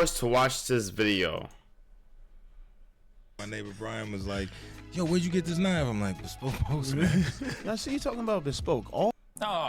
hours to watch this video. My neighbor Brian was like, yo, where'd you get this knife? I'm like, Bespoke Postman. Now see, you talking about Bespoke.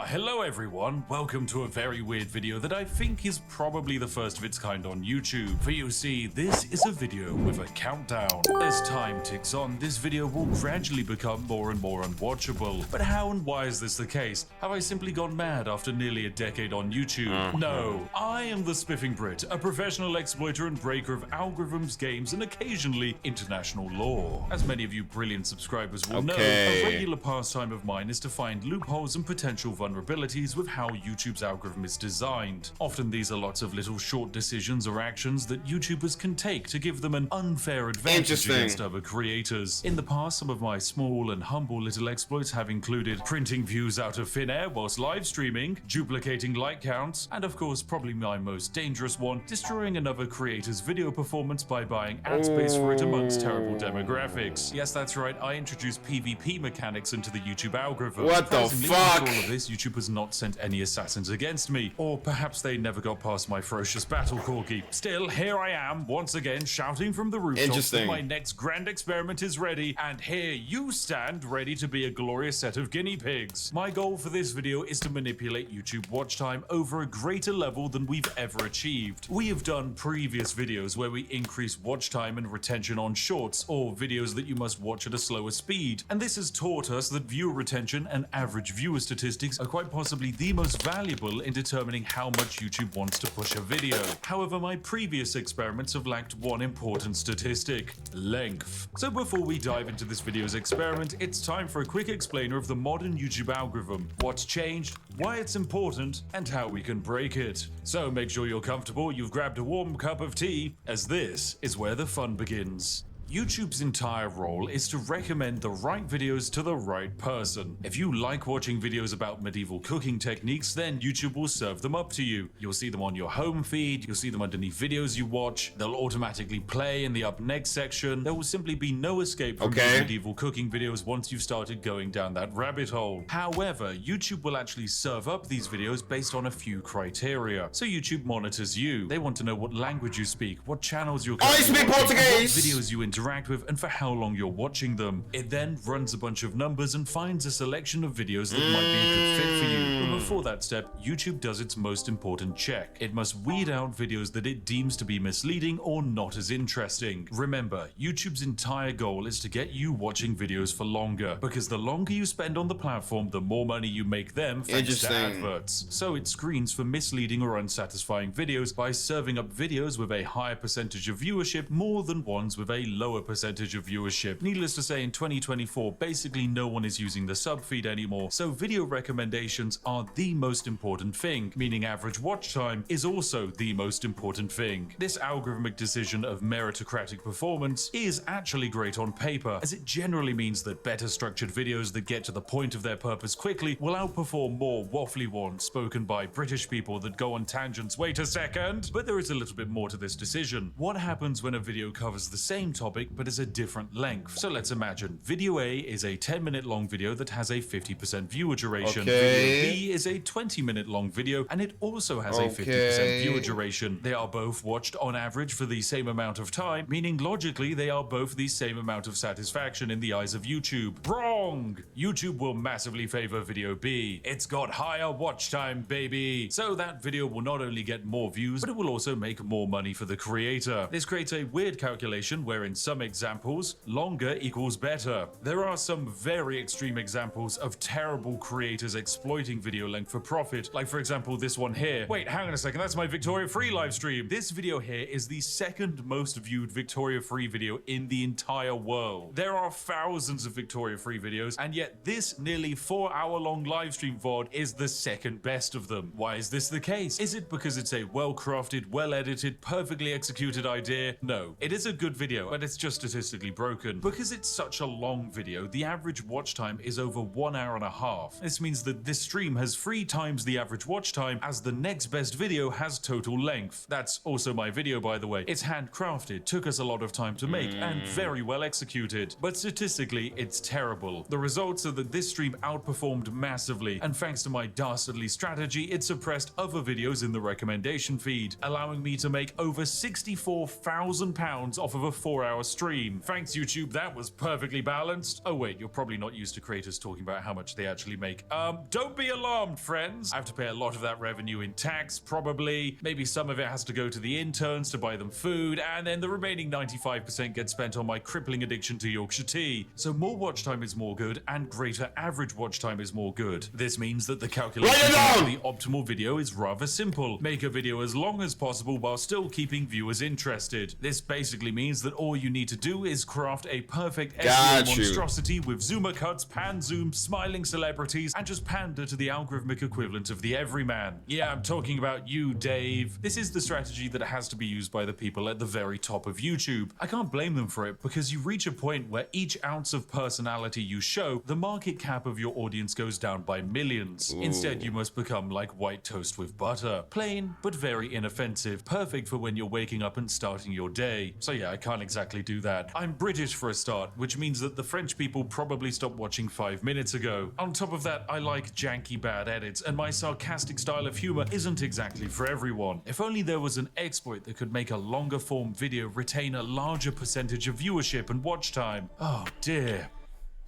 Hello everyone, welcome to a very weird video that I think is probably the first of its kind on YouTube. For you see, this is a video with a countdown. As time ticks on, this video will gradually become more and more unwatchable. But how and why is this the case? Have I simply gone mad after nearly a decade on YouTube? No, I am the Spiffing Brit, a professional exploiter and breaker of algorithms, games, and occasionally international law. As many of you brilliant subscribers will know, a regular pastime of mine is to find loopholes and potential vulnerabilities with how YouTube's algorithm is designed. Often these are lots of little short decisions or actions that YouTubers can take to give them an unfair advantage against other creators. In the past, some of my small and humble little exploits have included printing views out of thin air whilst live streaming, duplicating like counts, and of course probably my most dangerous one, destroying another creator's video performance by buying ad space for it amongst terrible demographics. Yes, that's right, I introduced PvP mechanics into the YouTube algorithm. What the fuck? This, YouTube has not sent any assassins against me, or perhaps they never got past my ferocious battle corgi. Still, here I am, once again, shouting from the rooftops that my next grand experiment is ready, and here you stand ready to be a glorious set of guinea pigs. My goal for this video is to manipulate YouTube watch time over a greater level than we've ever achieved. We have done previous videos where we increase watch time and retention on shorts, or videos that you must watch at a slower speed, and this has taught us that viewer retention and average viewer statistics are quite possibly the most valuable in determining how much YouTube wants to push a video. However, my previous experiments have lacked one important statistic: length. So before we dive into this video's experiment, it's time for a quick explainer of the modern YouTube algorithm, what's changed, why it's important, and how we can break it. So make sure you're comfortable, you've grabbed a warm cup of tea, as this is where the fun begins. YouTube's entire role is to recommend the right videos to the right person. If you like watching videos about medieval cooking techniques, then YouTube will serve them up to you. You'll see them on your home feed, you'll see them underneath videos you watch, they'll automatically play in the up next section. There will simply be no escape from these medieval cooking videos once you've started going down that rabbit hole. However, YouTube will actually serve up these videos based on a few criteria. So YouTube monitors you. They want to know what language you speak, what channels you're watching, what videos you interact with, and for how long you're watching them. It then runs a bunch of numbers and finds a selection of videos that might be a good fit for you. But before that step, YouTube does its most important check. It must weed out videos that it deems to be misleading or not as interesting. Remember, YouTube's entire goal is to get you watching videos for longer, because the longer you spend on the platform, the more money you make them thanks to adverts. So it screens for misleading or unsatisfying videos by serving up videos with a higher percentage of viewership more than ones with a lower percentage of viewership. Needless to say, in 2024, basically no one is using the sub feed anymore, so video recommendations are the most important thing, meaning average watch time is also the most important thing. This algorithmic decision of meritocratic performance is actually great on paper, as it generally means that better structured videos that get to the point of their purpose quickly will outperform more waffly ones spoken by British people that go on tangents. Wait a second! But there is a little bit more to this decision. What happens when a video covers the same topic but is a different length? So let's imagine video A is a 10-minute long video that has a 50% viewer duration. Video B is a 20-minute long video and it also has a 50% viewer duration. They are both watched on average for the same amount of time, meaning logically they are both the same amount of satisfaction in the eyes of YouTube. Wrong! YouTube will massively favor video B. It's got higher watch time, baby! So that video will not only get more views, but it will also make more money for the creator. This creates a weird calculation where in some examples, longer equals better. There are some very extreme examples of terrible creators exploiting video length for profit, like for example this one here. Wait, hang on a second, that's my Victoria Free live stream. This video here is the second most viewed Victoria Free video in the entire world. There are thousands of Victoria Free videos, and yet this nearly 4-hour-long live stream VOD is the second best of them. Why is this the case? Is it because it's a well-crafted, well-edited, perfectly executed idea? No, it is a good video, but it's just statistically broken. Because it's such a long video, the average watch time is over 1 hour and a half. This means that this stream has 3 times the average watch time as the next best video has total length. That's also my video, by the way. It's handcrafted, took us a lot of time to make, and very well executed. But statistically, it's terrible. The results are that this stream outperformed massively, and thanks to my dastardly strategy, it suppressed other videos in the recommendation feed, allowing me to make over £64,000 off of a 4-hour stream. Thanks YouTube, that was perfectly balanced. Oh wait, you're probably not used to creators talking about how much they actually make. Don't be alarmed, friends. I have to pay a lot of that revenue in tax, probably. Maybe some of it has to go to the interns to buy them food, and then the remaining 95% gets spent on my crippling addiction to Yorkshire tea. So more watch time is more good, and greater average watch time is more good. This means that the calculation of the optimal video is rather simple. Make a video as long as possible while still keeping viewers interested. This basically means that all you need to do is craft a perfect SEO monstrosity with zoomer cuts, pan zoom, smiling celebrities, and just pander to the algorithmic equivalent of the everyman. Yeah, I'm talking about you, Dave. This is the strategy that has to be used by the people at the very top of YouTube. I can't blame them for it, because you reach a point where each ounce of personality you show, the market cap of your audience goes down by millions. Instead, you must become like white toast with butter. Plain, but very inoffensive. Perfect for when you're waking up and starting your day. So yeah, I can't exactly do that. I'm British for a start, which means that the French people probably stopped watching 5 minutes ago. On top of that, I like janky bad edits, and my sarcastic style of humor isn't exactly for everyone. If only there was an exploit that could make a longer form video retain a larger percentage of viewership and watch time. Oh dear.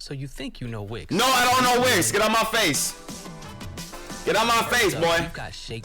So you think you know Wix? No, I don't know Wix. Get out my face. Get out my face, boy. You got shake.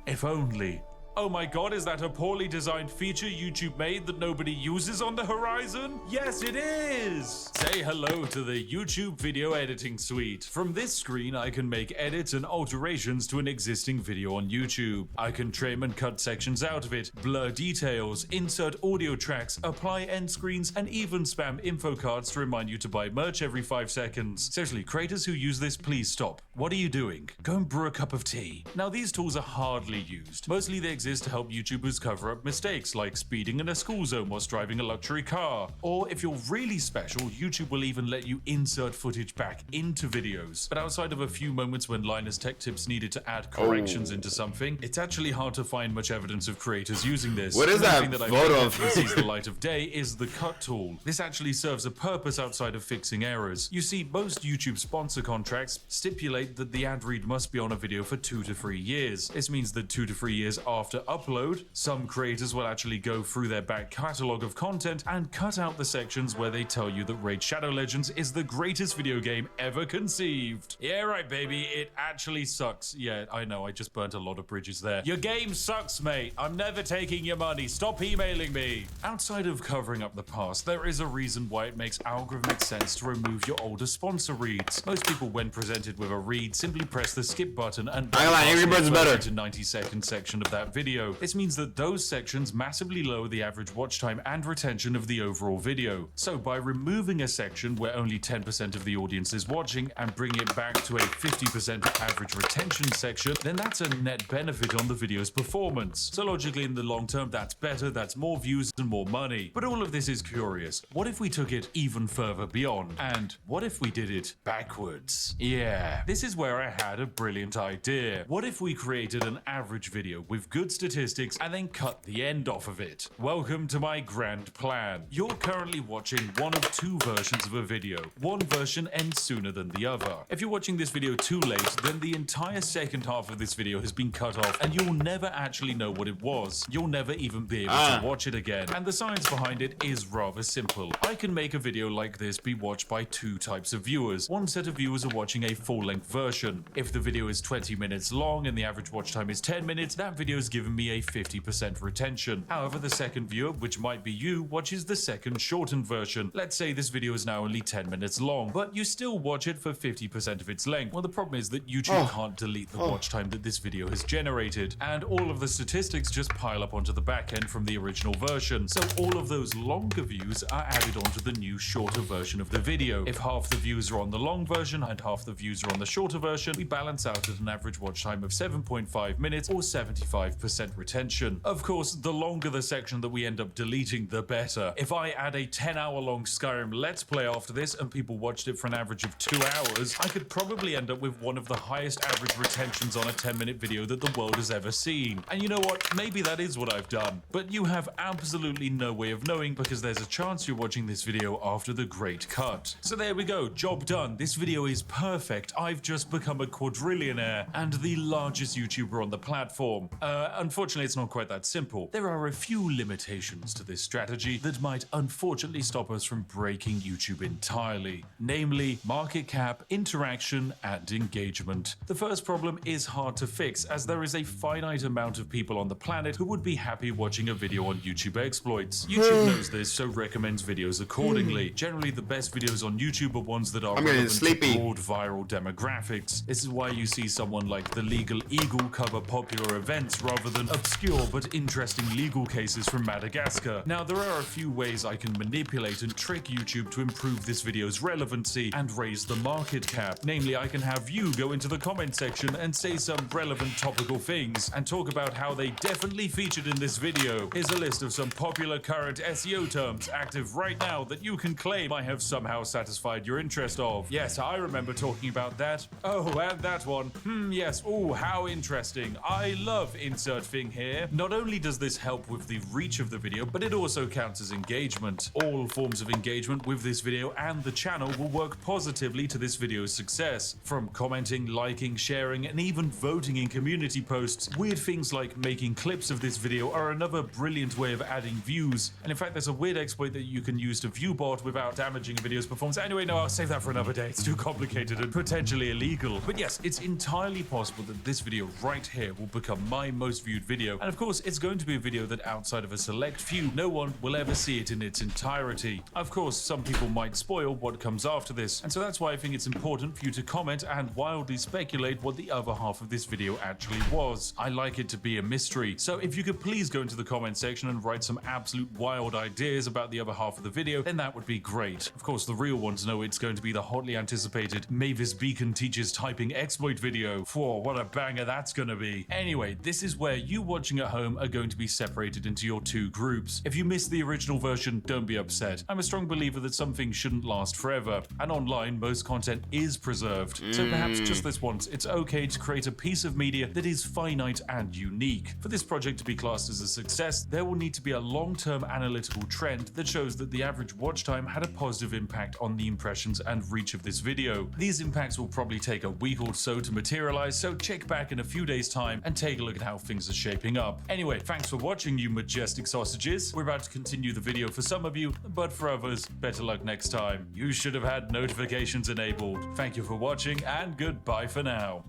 If only. Oh my god, is that a poorly designed feature YouTube made that nobody uses on the horizon? Yes, it is! Say hello to the YouTube Video Editing Suite. From this screen, I can make edits and alterations to an existing video on YouTube. I can trim and cut sections out of it, blur details, insert audio tracks, apply end screens, and even spam info cards to remind you to buy merch every 5 seconds. Seriously, creators who use this, please stop. What are you doing? Go and brew a cup of tea. Now, these tools are hardly used. Mostly they exist to help YouTubers cover up mistakes like speeding in a school zone whilst driving a luxury car. Or if you're really special, YouTube will even let you insert footage back into videos. But outside of a few moments when Linus Tech Tips needed to add corrections into something, it's actually hard to find much evidence of creators using this. What is that photo of? That sees the light of day is the cut tool. This actually serves a purpose outside of fixing errors. You see, most YouTube sponsor contracts stipulate that the ad read must be on a video for 2 to 3 years. This means that 2 to 3 years after upload, some creators will actually go through their back catalog of content and cut out the sections where they tell you that Raid Shadow Legends is the greatest video game ever conceived. Yeah, right, baby, it actually sucks. Yeah, I know, I just burnt a lot of bridges there. Your game sucks, mate. I'm never taking your money. Stop emailing me. Outside of covering up the past, there is a reason why it makes algorithmic sense to remove your older sponsor reads. Most people, when presented with a read, simply press the skip button and Angry Birds better. to 90-second section of that video. This means that those sections massively lower the average watch time and retention of the overall video. So by removing a section where only 10% of the audience is watching and bringing it back to a 50% average retention section, then that's a net benefit on the video's performance. So logically in the long term, that's better, that's more views and more money. But all of this is curious. What if we took it even further beyond? And what if we did it backwards? Yeah, this is where I had a brilliant idea. What if we created an average video with good statistics and then cut the end off of it? Welcome to my grand plan. You're currently watching one of 2 versions of a video. One version ends sooner than the other. If you're watching this video too late, then the entire second half of this video has been cut off and you'll never actually know what it was. You'll never even be able to watch it again. And the science behind it is rather simple. I can make a video like this be watched by 2 types of viewers. One set of viewers are watching a full-length version. If the video is 20 minutes long and the average watch time is 10 minutes, that video has given me a 50% retention. However, the second viewer, which might be you, watches the second shortened version. Let's say this video is now only 10 minutes long, but you still watch it for 50% of its length. Well, the problem is that YouTube can't delete the watch time that this video has generated, and all of the statistics just pile up onto the back end from the original version. So all of those longer views are added onto the new shorter version of the video. If half the views are on the long version and half the views are on the shorter version, we balance out at an average watch time of 7.5 minutes or 75%. 100% retention. Of course, the longer the section that we end up deleting, the better. If I add a 10-hour-long Skyrim Let's Play after this and people watched it for an average of 2 hours, I could probably end up with one of the highest average retentions on a 10-minute video that the world has ever seen. And you know what? Maybe that is what I've done. But you have absolutely no way of knowing because there's a chance you're watching this video after the great cut. So there we go, job done. This video is perfect. I've just become a quadrillionaire and the largest YouTuber on the platform. Unfortunately, it's not quite that simple. There are a few limitations to this strategy that might unfortunately stop us from breaking YouTube entirely. Namely, market cap, interaction, and engagement. The first problem is hard to fix as there is a finite amount of people on the planet who would be happy watching a video on YouTube exploits. YouTube knows this, so recommends videos accordingly. Generally, the best videos on YouTube are ones that are relevant to broad viral demographics. This is why you see someone like the Legal Eagle cover popular events rather than obscure but interesting legal cases from Madagascar. Now, there are a few ways I can manipulate and trick YouTube to improve this video's relevancy and raise the market cap. Namely, I can have you go into the comment section and say some relevant topical things and talk about how they definitely featured in this video. Here's a list of some popular current SEO terms active right now that you can claim I have somehow satisfied your interest of. Yes, I remember talking about that. Oh, and that one. Yes. Oh, how interesting. I love insert thing here. Not only does this help with the reach of the video, but it also counts as engagement. All forms of engagement with this video and the channel will work positively to this video's success. From commenting, liking, sharing, and even voting in community posts, weird things like making clips of this video are another brilliant way of adding views. And in fact, there's a weird exploit that you can use to view bot without damaging a video's performance. Anyway, no, I'll save that for another day. It's too complicated and potentially illegal. But yes, it's entirely possible that this video right here will become my most viewed video. And of course, it's going to be a video that outside of a select few, no one will ever see it in its entirety. Of course, some people might spoil what comes after this. And so that's why I think it's important for you to comment and wildly speculate what the other half of this video actually was. I like it to be a mystery. So if you could please go into the comment section and write some absolute wild ideas about the other half of the video, then that would be great. Of course, the real ones know it's going to be the hotly anticipated Mavis Beacon teaches typing exploit video. Whoa, what a banger that's gonna be. Anyway, this is where you watching at home are going to be separated into your two groups. If you missed the original version, don't be upset. I'm a strong believer that some things shouldn't last forever, and online most content is preserved. So perhaps just this once, it's okay to create a piece of media that is finite and unique. For this project to be classed as a success, there will need to be a long-term analytical trend that shows that the average watch time had a positive impact on the impressions and reach of this video. These impacts will probably take a week or so to materialize, so check back in a few days' time and take a look at how things are shaping up. Anyway, thanks for watching, you majestic sausages. We're about to continue the video for some of you, but for others, better luck next time. You should have had notifications enabled. Thank you for watching, and goodbye for now.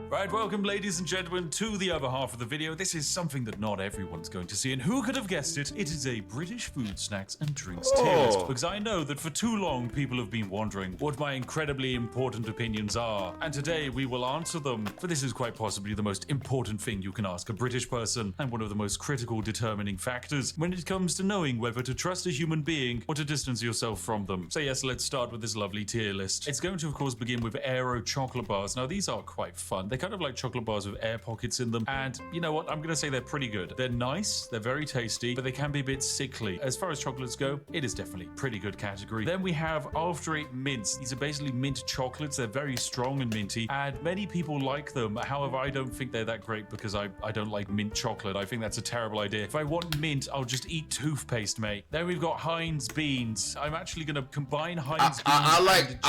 Right, welcome ladies and gentlemen to the other half of the video. This is something that not everyone's going to see, and who could have guessed it? It is a British food, snacks and drinks tier list, because I know that for too long people have been wondering what my incredibly important opinions are, and today we will answer them, for this is quite possibly the most important thing you can ask a British person, and one of the most critical determining factors when it comes to knowing whether to trust a human being or to distance yourself from them. So yes, let's start with this lovely tier list. It's going to of course begin with Aero chocolate bars. Now these are quite fun. They're kind of like chocolate bars with air pockets in them, and you know what, I'm gonna say they're pretty good. They're nice, they're very tasty, but they can be a bit sickly. As far as chocolates go, it is definitely pretty good category. Then we have After Eight mints. These are basically mint chocolates. They're very strong and minty, and many people like them. However, I don't think they're that great because I don't like mint chocolate. I think that's a terrible idea. If I want mint, I'll just eat toothpaste, mate. Then we've got Heinz beans. I'm actually gonna combine Heinz beans I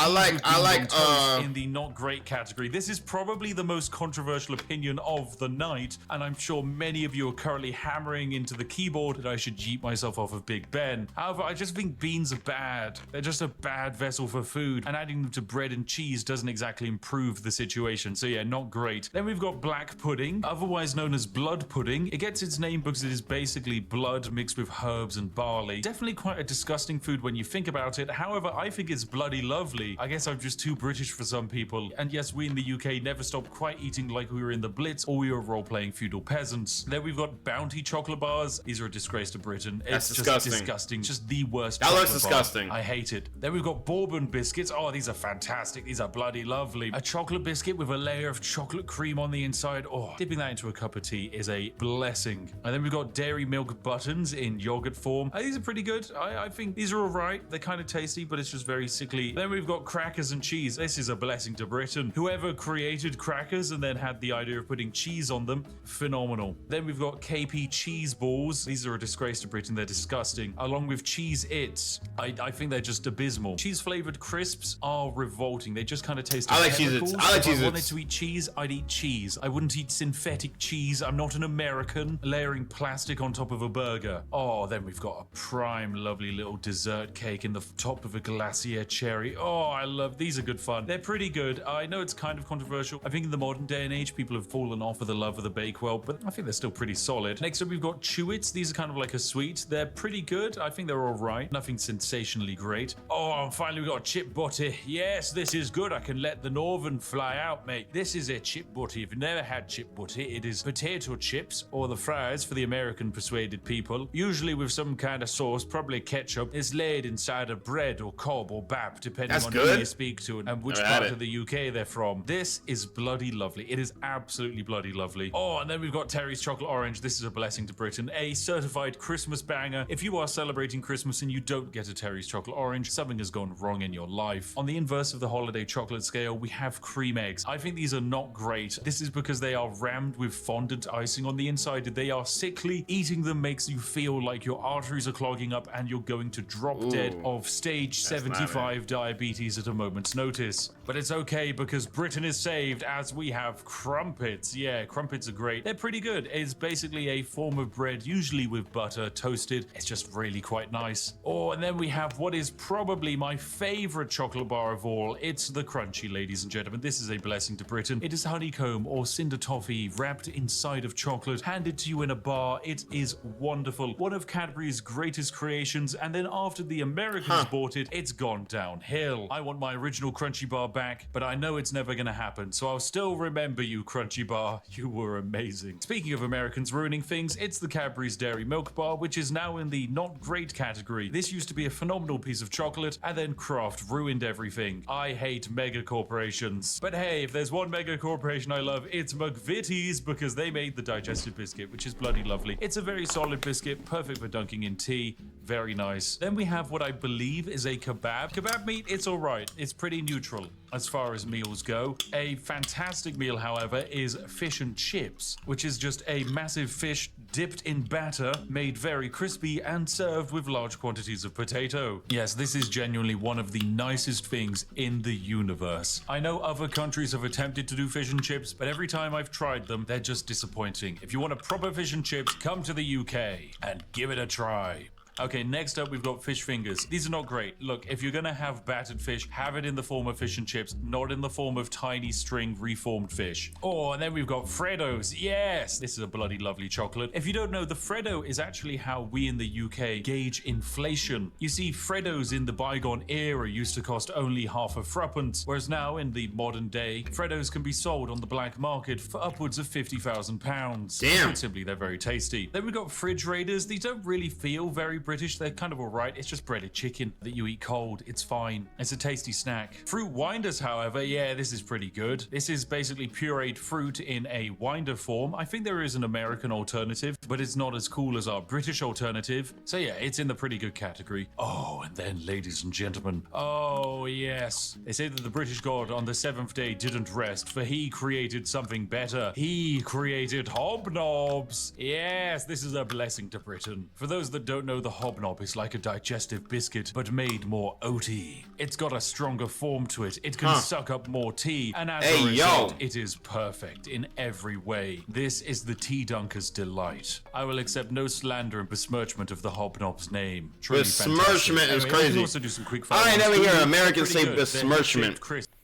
like in the not great category. This is probably the most controversial opinion of the night, and I'm sure many of you are currently hammering into the keyboard that I should yeet myself off of Big Ben. However, I just think beans are bad. They're just a bad vessel for food, and adding them to bread and cheese doesn't exactly improve the situation. So yeah, not great. Then we've got black pudding, otherwise known as blood pudding. It gets its name because it is basically blood mixed with herbs and barley. Definitely quite a disgusting food when you think about it. However, I think it's bloody lovely. I guess I'm just too British for some people. And yes, we in the UK never stop quite try eating like we were in the Blitz or we were role-playing feudal peasants. Then we've got bounty chocolate bars. These are a disgrace to Britain. That's It's disgusting. just disgusting. Just the worst That looks chocolate bar. disgusting. I hate it. Then we've got bourbon biscuits. Oh, these are fantastic. These are bloody lovely. A chocolate biscuit with a layer of chocolate cream on the inside. Oh, dipping that into a cup of tea is a blessing. And then we've got dairy milk buttons in yogurt form. These are pretty good. I think these are all right. They're kind of tasty, but it's just very sickly. Then we've got crackers and cheese. This is a blessing to Britain. Whoever created crackers and then had the idea of putting cheese on them, phenomenal. Then we've got KP cheese balls. These are a disgrace to Britain. They're disgusting. Along with Cheez-Its. I think they're just abysmal. Cheese flavored crisps are revolting. They just kind of taste I like chemicals. Cheez-Its. I like If I Cheez-Its. wanted to eat cheese, I'd eat cheese. I wouldn't eat synthetic cheese. I'm not an American layering plastic on top of a burger. Oh, then we've got a prime lovely little dessert cake in the top of a glacier cherry. Oh, I love these. Are good fun. They're pretty good. I know it's kind of controversial. I think in the modern day and age, people have fallen off of the love of the Bakewell, but I think they're still pretty solid. Next up, we've got Chew-Its. These are kind of like a sweet. They're pretty good. I think they're all right. Nothing sensationally great. Oh, and finally, we've got chip butty. Yes, this is good. I can let the northern fly out, mate. This is a chip butty. If you've never had chip butty, it is potato chips or the fries for the American persuaded people, usually with some kind of sauce, probably ketchup. It's laid inside of bread or cob or bap, depending on who you speak to and which part of the UK they're from. This is bloody lovely. It is absolutely bloody lovely. Oh, and then we've got Terry's Chocolate Orange. This is a blessing to Britain. A certified Christmas banger. If you are celebrating Christmas and you don't get a Terry's Chocolate Orange, something has gone wrong in your life. On the inverse of the holiday chocolate scale, we have cream eggs. I think these are not great. This is because they are rammed with fondant icing on the inside. They are sickly. Eating them makes you feel like your arteries are clogging up and you're going to drop dead of stage 75 diabetes at a moment's notice. But it's okay because Britain is saved as we have crumpets. Yeah, crumpets are great. They're pretty good. It's basically a form of bread, usually with butter, toasted. It's just really quite nice. Oh, and then we have what is probably my favorite chocolate bar of all. It's the Crunchy, ladies and gentlemen. This is a blessing to Britain. It is honeycomb or cinder toffee wrapped inside of chocolate, handed to you in a bar. It is wonderful. One of Cadbury's greatest creations, and then after the Americans bought it, it's gone downhill. I want my original Crunchy bar back, but I know it's never gonna happen, so I'll still remember you, Crunchy bar. You were amazing. Speaking of Americans ruining things, it's the Cadbury's Dairy Milk Bar, which is now in the not great category. This used to be a phenomenal piece of chocolate, and then Kraft ruined everything. I hate mega corporations. But hey, if there's one mega corporation I love, it's McVitie's, because they made the digestive biscuit, which is bloody lovely. It's a very solid biscuit, perfect for dunking in tea. Very nice. Then we have what I believe is a kebab. Kebab meat, it's all right. It's pretty neutral as far as meals go. A fantastic meal, however, is fish and chips, which is just a massive fish dipped in batter, made very crispy and served with large quantities of potato. Yes, this is genuinely one of the nicest things in the universe. I know other countries have attempted to do fish and chips, but every time I've tried them, they're just disappointing. If you want a proper fish and chips, come to the UK and give it a try. Okay, next up we've got fish fingers. These are not great. Look, if you're gonna have battered fish, have it in the form of fish and chips, not in the form of tiny string reformed fish. Oh, and then we've got Freddos. Yes, this is a bloody lovely chocolate. If you don't know, the Freddo is actually how we in the UK gauge inflation. You see, Freddos in the bygone era used to cost only half a threepence, whereas now in the modern day, Freddos can be sold on the black market for upwards of £50,000. Damn. Quite simply, they're very tasty. Then we've got Fridge Raiders. These don't really feel very British. They're kind of alright. It's just breaded chicken that you eat cold. It's fine. It's a tasty snack. Fruit Winders, however, yeah, this is pretty good. This is basically pureed fruit in a winder form. I think there is an American alternative, but it's not as cool as our British alternative. So yeah, it's in the pretty good category. Oh, and then, ladies and gentlemen, oh yes, they say that the British god on the seventh day didn't rest, for he created something better. He created hobnobs. Yes, this is a blessing to Britain. For those that don't know, the hobnob is like a digestive biscuit, but made more oaty. It's got a stronger form to it. It can suck up more tea, and as a result, it is perfect in every way. This is the tea dunker's delight. I will accept no slander and besmirchment of the hobnob's name. Truly Besmirchment is anyway, crazy. We can also do some quick fire. I never hear Americans say besmirchment.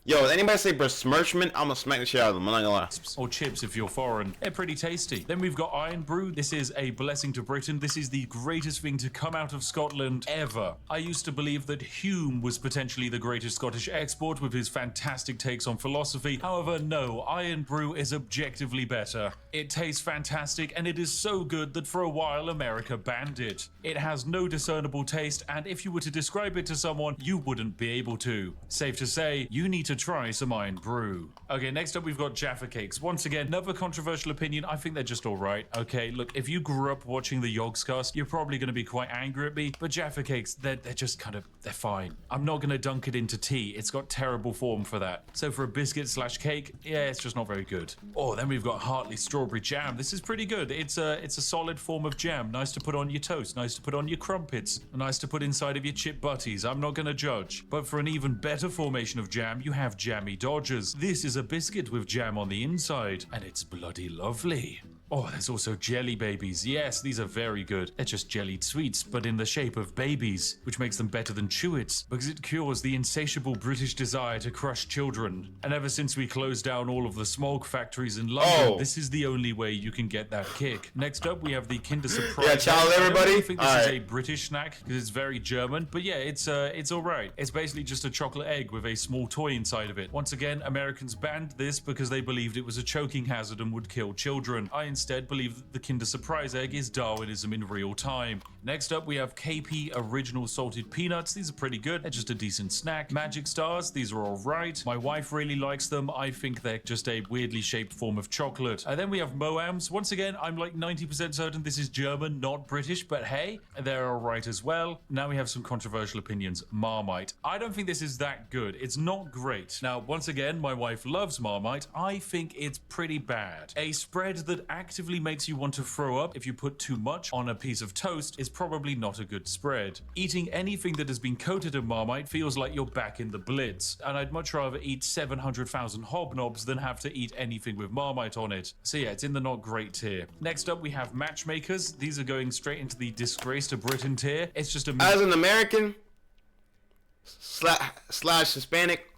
Yo, if anybody say besmirchment, I'm gonna smack the shit out of them. I'm not gonna lie. Or chips if you're foreign. They're pretty tasty. Then we've got Iron Brew. This is a blessing to Britain. This is the greatest thing to come out of Scotland ever. I used to believe that Hume was potentially the greatest Scottish export with his fantastic takes on philosophy. However, no, Iron Brew is objectively better. It tastes fantastic, and it is so good that for a while America banned it. It has no discernible taste, and if you were to describe it to someone, you wouldn't be able to. Safe to say, you need to try some Iron Brew. Okay, next up we've got Jaffa Cakes. Once again, another controversial opinion. I think they're just alright. Okay, look, if you grew up watching the Yogscast, you're probably going to be quite angry at me, but Jaffa Cakes, they're just kind of, they're fine. I'm not going to dunk it into tea. It's got terrible form for that. So for a biscuit slash cake, yeah, it's just not very good. Oh, then we've got Hartley Strawberry Jam. This is pretty good. It's a solid form of jam. Nice to put on your toast, nice to put on your crumpets, nice to put inside of your chip butties. I'm not going to judge. But for an even better formation of jam, you have Jammy Dodgers. This is a biscuit with jam on the inside, and it's bloody lovely. Oh, there's also Jelly Babies. Yes, these are very good. They're just jellied sweets, but in the shape of babies, which makes them better than Chewits, because it cures the insatiable British desire to crush children. And ever since we closed down all of the smog factories in London, this is the only way you can get that kick. Next up, we have the Kinder Surprise. Yeah, ciao everybody. I think this is a British snack, because it's very German, but yeah, it's alright. It's basically just a chocolate egg with a small toy inside of it. Once again, Americans banned this because they believed it was a choking hazard and would kill children. I instead believe that the Kinder Surprise egg is Darwinism in real time. Next up, we have KP Original Salted Peanuts. These are pretty good. They're just a decent snack. Magic Stars, these are alright. My wife really likes them. I think they're just a weirdly shaped form of chocolate. And then we have Moams. Once again, I'm like 90% certain this is German, not British, but hey, they're alright as well. Now we have some controversial opinions. Marmite. I don't think this is that good. It's not great. Now, once again, my wife loves Marmite. I think it's pretty bad. A spread that actively makes you want to throw up if you put too much on a piece of toast is probably not a good spread. Eating anything that has been coated in Marmite feels like you're back in the Blitz, and I'd much rather eat 700,000 hobnobs than have to eat anything with Marmite on it. So yeah, it's in the not great tier. Next up, we have Matchmakers. These are going straight into the disgrace to Britain tier. It's just a... As an American slash Hispanic,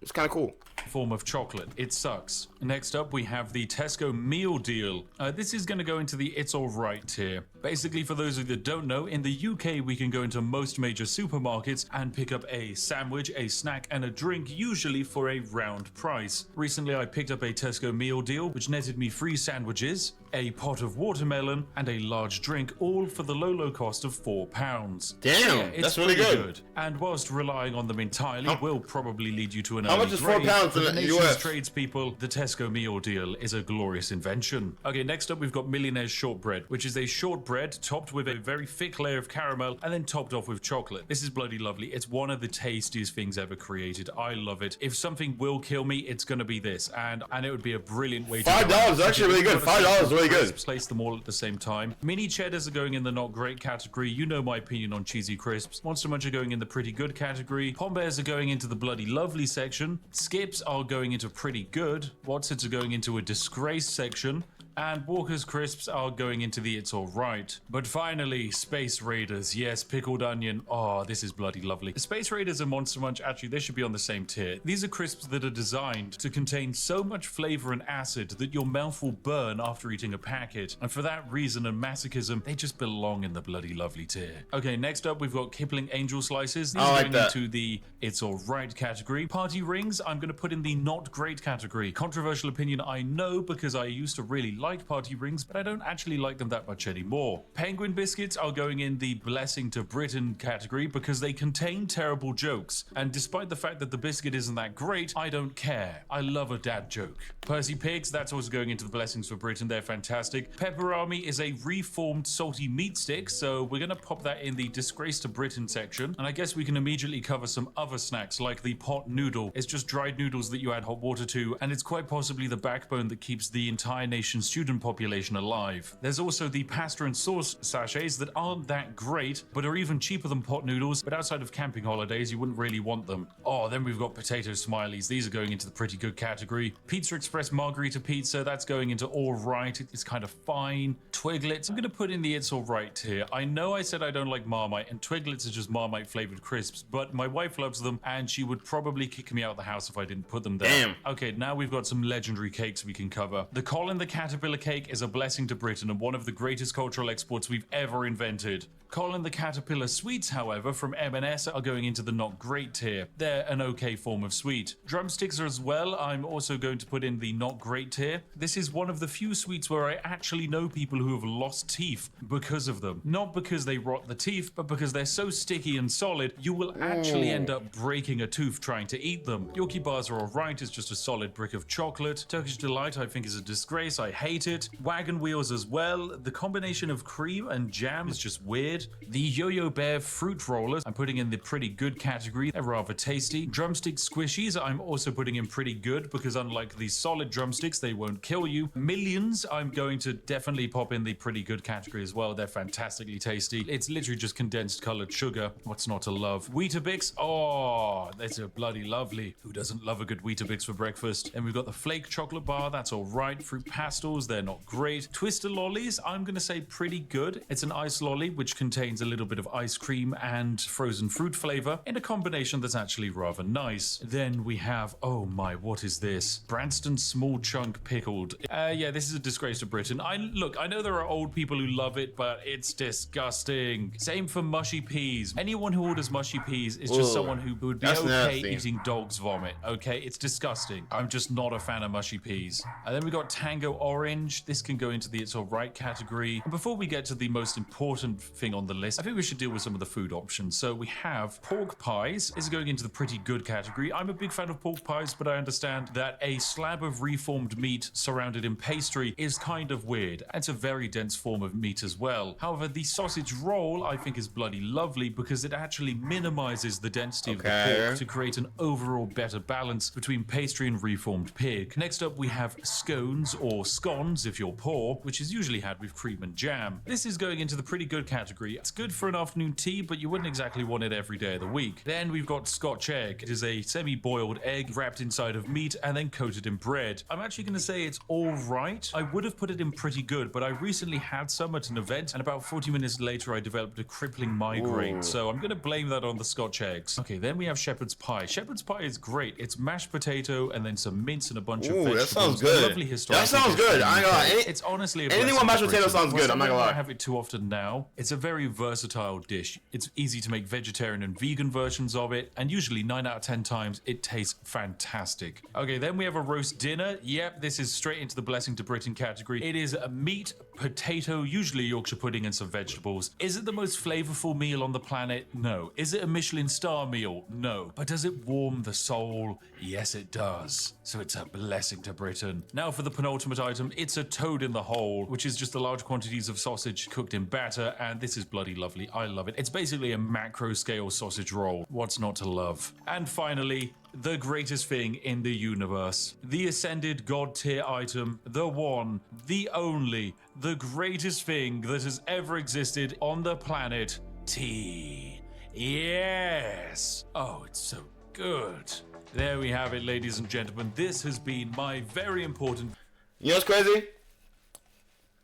it's kind of cool. Form of chocolate. It sucks. Next up, we have the Tesco meal deal. This is going to go into the it's alright tier. Basically, for those of you that don't know, in the UK, we can go into most major supermarkets and pick up a sandwich, a snack, and a drink, usually for a round price. Recently, I picked up a Tesco meal deal, which netted me 3 sandwiches, a pot of watermelon, and a large drink, all for the low cost of £4. Damn, yeah, that's really good. And whilst relying on them entirely will probably lead you to an how much is £4 for the in the nation's US? tradespeople, the Tesco meal deal is a glorious invention. Okay, next up we've got Millionaire's Shortbread, which is a shortbread topped with a very thick layer of caramel and then topped off with chocolate. This is bloody lovely. It's one of the tastiest things ever created. I love it. If something will kill me, it's gonna be this, and it would be a brilliant way to... $5 is actually really good. $5 is really good. Place them all at the same time. Mini cheddars are going in the not great category. You know my opinion on cheesy crisps. Monster Munch are going in the pretty good category. Pom Bears are going into the bloody lovely section. Skips are going into pretty good. Watsits are going into a disgrace section. And Walker's Crisps are going into the it's alright. But finally, Space Raiders. Yes, pickled onion. Oh, this is bloody lovely. Space Raiders and Monster Munch, actually, they should be on the same tier. These are crisps that are designed to contain so much flavor and acid that your mouth will burn after eating a packet. And for that reason and masochism, they just belong in the bloody lovely tier. Okay, next up, we've got Kipling Angel Slices. These are going into the it's alright category. Party Rings, I'm going to put in the not great category. Controversial opinion, I know, because I used to really like Party Rings, but I don't actually like them that much anymore. Penguin Biscuits are going in the blessing to Britain category because they contain terrible jokes, and despite the fact that the biscuit isn't that great, I don't care. I love a dad joke. Percy Pigs, that's also going into the blessings for Britain. They're fantastic. Pepperami is a reformed salty meat stick, so we're gonna pop that in the disgrace to Britain section, and I guess we can immediately cover some other snacks like the pot noodle. It's just dried noodles that you add hot water to, and it's quite possibly the backbone that keeps the entire nation's student population alive. There's also the pasta and sauce sachets that aren't that great, but are even cheaper than pot noodles, but outside of camping holidays, you wouldn't really want them. Oh, then we've got potato smileys. These are going into the pretty good category. Pizza Express margarita pizza, that's going into all right. It's kind of fine. Twiglets, I'm gonna put in the it's all right tier. I know I said I don't like Marmite, and Twiglets are just Marmite flavored crisps, but my wife loves them, and she would probably kick me out of the house if I didn't put them there. Damn. Okay, now we've got some legendary cakes we can cover. The Colin the Caterpillar cake is a blessing to Britain and one of the greatest cultural exports we've ever invented. Colin the Caterpillar sweets, however, from M&S are going into the not great tier. They're an okay form of sweet. Drumsticks are as well. I'm also going to put in the not great tier. This is one of the few sweets where I actually know people who have lost teeth because of them. Not because they rot the teeth, but because they're so sticky and solid, you will actually end up breaking a tooth trying to eat them. Yorkie bars are alright, it's just a solid brick of chocolate. Turkish Delight I think is a disgrace, I hate it. Wagon Wheels as well. The combination of cream and jam is just weird. The Yo-Yo Bear fruit rollers I'm putting in the pretty good category. They're rather tasty. Drumstick squishies I'm also putting in pretty good because unlike the solid drumsticks, they won't kill you. Millions I'm going to definitely pop in the pretty good category as well. They're fantastically tasty. It's literally just condensed colored sugar. What's not to love? Weetabix, oh, that's a bloody lovely. Who doesn't love a good Weetabix for breakfast? And we've got the flake chocolate bar, that's all right. Fruit pastels, they're not great. Twister lollies, I'm gonna say pretty good. It's an ice lolly which contains a little bit of ice cream and frozen fruit flavor in a combination that's actually rather nice. Then we have, oh my, what is this? Branston small chunk pickled. Yeah, this is a disgrace to Britain. I know there are old people who love it, but it's disgusting. Same for mushy peas. Anyone who orders mushy peas is just someone who would be okay nasty. eating dog's vomit, okay? It's disgusting. I'm just not a fan of mushy peas. And then we got Tango Orange. This can go into the it's all right category. And before we get to the most important thing on the list, I think we should deal with some of the food options. So we have pork pies. This is going into the pretty good category. I'm a big fan of pork pies, but I understand that a slab of reformed meat surrounded in pastry is kind of weird. It's a very dense form of meat as well. However, the sausage roll I think is bloody lovely because it actually minimizes the density of the pork to create an overall better balance between pastry and reformed pig. Next up we have scones or scones if you're poor, which is usually had with cream and jam. This is going into the pretty good category. It's good for an afternoon tea, but you wouldn't exactly want it every day of the week. Then we've got Scotch egg. It is a semi-boiled egg wrapped inside of meat and then coated in bread. I'm actually going to say it's all right. I would have put it in pretty good, but I recently had some at an event, and about 40 minutes later I developed a crippling migraine, so I'm going to blame that on the Scotch eggs. Okay, then we have shepherd's pie. Shepherd's pie is great. It's mashed potato and then some mince and a bunch of vegetables. That sounds good. Lovely historical That sounds good. I ain't gonna lie. It's honestly a anything with mashed potato sounds good. I'm not gonna lie. I have it too often now. It's a very versatile dish. It's easy to make vegetarian and vegan versions of it, and usually 9 out of 10 times it tastes fantastic. Okay, then we have a roast dinner. Yep, this is straight into the blessing to Britain category. It is a meat, potato, usually Yorkshire pudding and some vegetables. Is it the most flavorful meal on the planet? No. Is it a Michelin star meal? No. But does it warm the soul? Yes, it does. So it's a blessing to Britain. Now for the penultimate item, it's a toad in the hole, which is just the large quantities of sausage cooked in batter, and this is bloody lovely. I love it. It's basically a macro scale sausage roll. What's not to love? And finally, the greatest thing in the universe. The ascended god tier item, the one, the only, the greatest thing that has ever existed on the planet, tea. Yes! Oh, it's so good. There we have it, ladies and gentlemen. This has been my very important... You know what's crazy?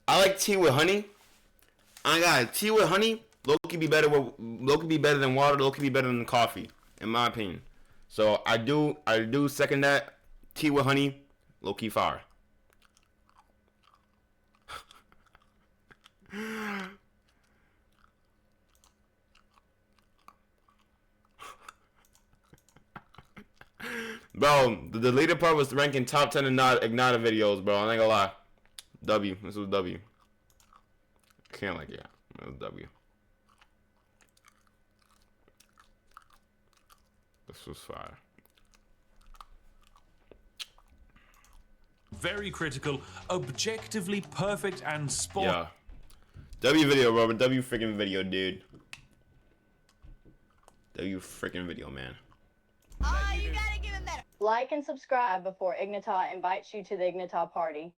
I like tea with honey. I got tea with honey. Low-key be better than water. Low-key be better than coffee, in my opinion. So I do second that. Tea with honey, low-key fire. Bro, the deleted part was ranking top 10 Ignata videos, bro. I ain't gonna lie. W. This was W. Can't like, yeah. It was W. This was fire. Very critical, objectively perfect and spot. Yeah. W video, Robert. W freaking video, dude. W freaking video, man. Oh, you gotta give it better. Like and subscribe before Ignata invites you to the Ignata party.